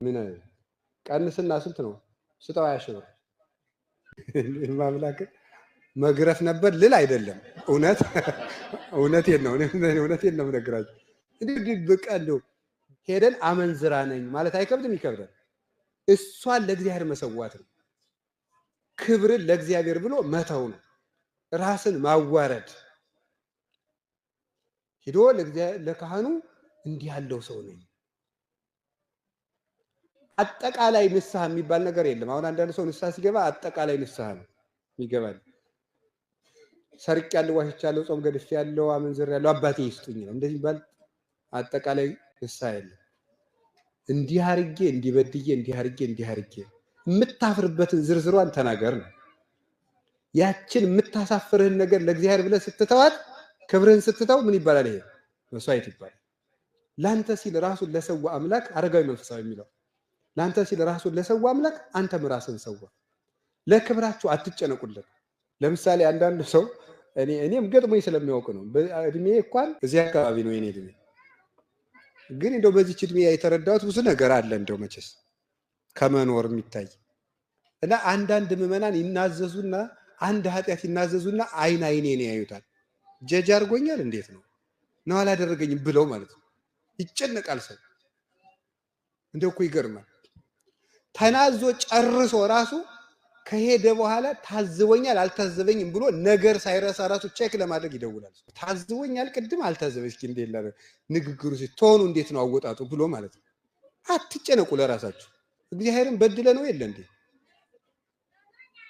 ምን ቀንስና ስንት ነው ስጠው ያሽው ማምላክ መግረፍ ነበር ልል አይደለም። እውነቴን ነው የምነግራችሁ። እንዲህ በቃ እንደው ሄደን አመንዝራ ነኝ ማለት አይከብድም? ይከብዳል። እሷን ለእግዚአብሔር መሰዋት ነው። ክብርን ለእግዚአብሔር ብሎ መተው ነው። ራስን ማዋረድ ሄዶ ለካህኑ እንዲህ ያለው ሰው ነኝ። አጠቃላይ ንስሐ የሚባል ነገር የለም። አሁን አንዳንድ ሰው ንስሐ ሲገባ አጠቃላይ ንስሐ ነው ይገባል። ሰርቄያለሁ፣ ዋሽቻለሁ፣ ጾም ገድፌያለሁ፣ አመንዝሬያለሁ አባቴ ይስጡኝ ነው። እንደዚህ ይባል አጠቃላይ ንስሐ የለም። እንዲህ አርጌ እንዲበድዬ እንዲህ አርጌ የምታፍርበትን ዝርዝሯን ተናገር ነው። ያችን የምታሳፍርህን ነገር ለእግዚአብሔር ብለህ ስትተዋት ክብርህን ስትተው ምን ይባላል? ይሄ መስዋዕት ይባላል። ላንተ ሲል ራሱን ለሰዋ አምላክ አረጋዊ መንፈሳዊ የሚለው ላንተ ሲል ራሱን ለሰዋ አምላክ አንተም ራስን ሰዋ። ለክብራችሁ አትጨነቁለት። ለምሳሌ አንዳንድ ሰው እኔም ገጥሞኝ ስለሚያውቅ ነው። እድሜ እንኳን እዚህ አካባቢ ነው የኔ እድሜ፣ ግን እንደው በዚህች እድሜ የተረዳሁት ብዙ ነገር አለ እንደው መቼስ ከመኖር የሚታይ እና አንዳንድ ምዕመናን ይናዘዙና አንድ ኃጢአት ይናዘዙና አይኔን ያዩታል። ጀጅ አድርጎኛል እንዴት ነው አላደረገኝም ብለው ማለት ነው። ይጨነቃል ሰው። እንደው እኮ ይገርማል። ተናዞ ጨርሶ ራሱ ከሄደ በኋላ ታዝቦኛል አልታዘበኝም ብሎ ነገር ሳይረሳ ራሱ ቼክ ለማድረግ ይደውላል። ታዝቦኛል ቅድም አልታዘበኝ እስኪ እንዴት ላለ ንግግሩ ሲሆኑ እንዴት ነው አወጣጡ ብሎ ማለት ነው። አትጨነቁ ለራሳችሁ። እግዚአብሔርን በድለ ነው የለ እንዴ?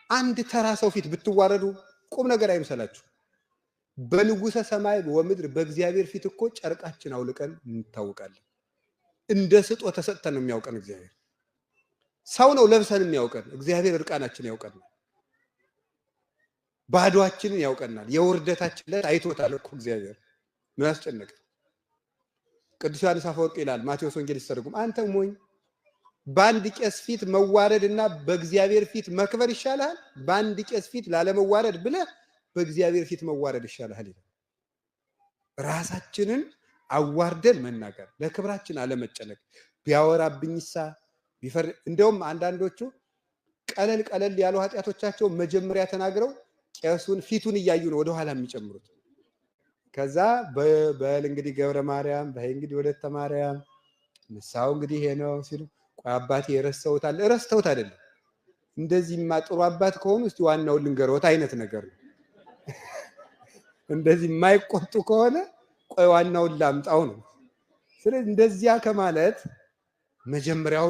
አንድ ተራ ሰው ፊት ብትዋረዱ ቁም ነገር አይምሰላችሁ። በንጉሰ ሰማይ ወምድር በእግዚአብሔር ፊት እኮ ጨርቃችን አውልቀን እንታወቃለን። እንደ ስጦ ተሰጥተን ነው የሚያውቀን እግዚአብሔር። ሰው ነው ለብሰን የሚያውቀን፣ እግዚአብሔር እርቃናችን ያውቀናል። ባዶአችንን ያውቀናል። የውርደታችን ላይ አይቶታል እኮ እግዚአብሔር። ምን ያስጨነቀ? ቅዱስ ዮሐንስ አፈወርቅ ይላል ማቴዎስ ወንጌል ሲተረጉም፣ አንተ ሞኝ በአንድ ቄስ ፊት መዋረድ እና በእግዚአብሔር ፊት መክበር ይሻላል፣ በአንድ ቄስ ፊት ላለመዋረድ ብለህ በእግዚአብሔር ፊት መዋረድ ይሻላል ይላል። ራሳችንን አዋርደን መናገር፣ ለክብራችን አለመጨነቅ። ቢያወራብኝሳ ቢፈር እንደውም አንዳንዶቹ ቀለል ያሉ ኃጢአቶቻቸው መጀመሪያ ተናግረው ቄሱን ፊቱን እያዩ ነው ወደኋላ የሚጨምሩት። ከዛ በል እንግዲህ ገብረ ማርያም በይ እንግዲህ ወለተ ማርያም ንስሐው እንግዲህ ይሄ ነው ሲሉ ቆይ አባቴ ረስተውት አይደለም። እንደዚህማ ጥሩ አባት ከሆኑ እስቲ ዋናውን ልንገረውት አይነት ነገር ነው። እንደዚህ የማይቆጡ ከሆነ ቆይ ዋናውን ላምጣው ነው። ስለዚህ እንደዚያ ከማለት መጀመሪያው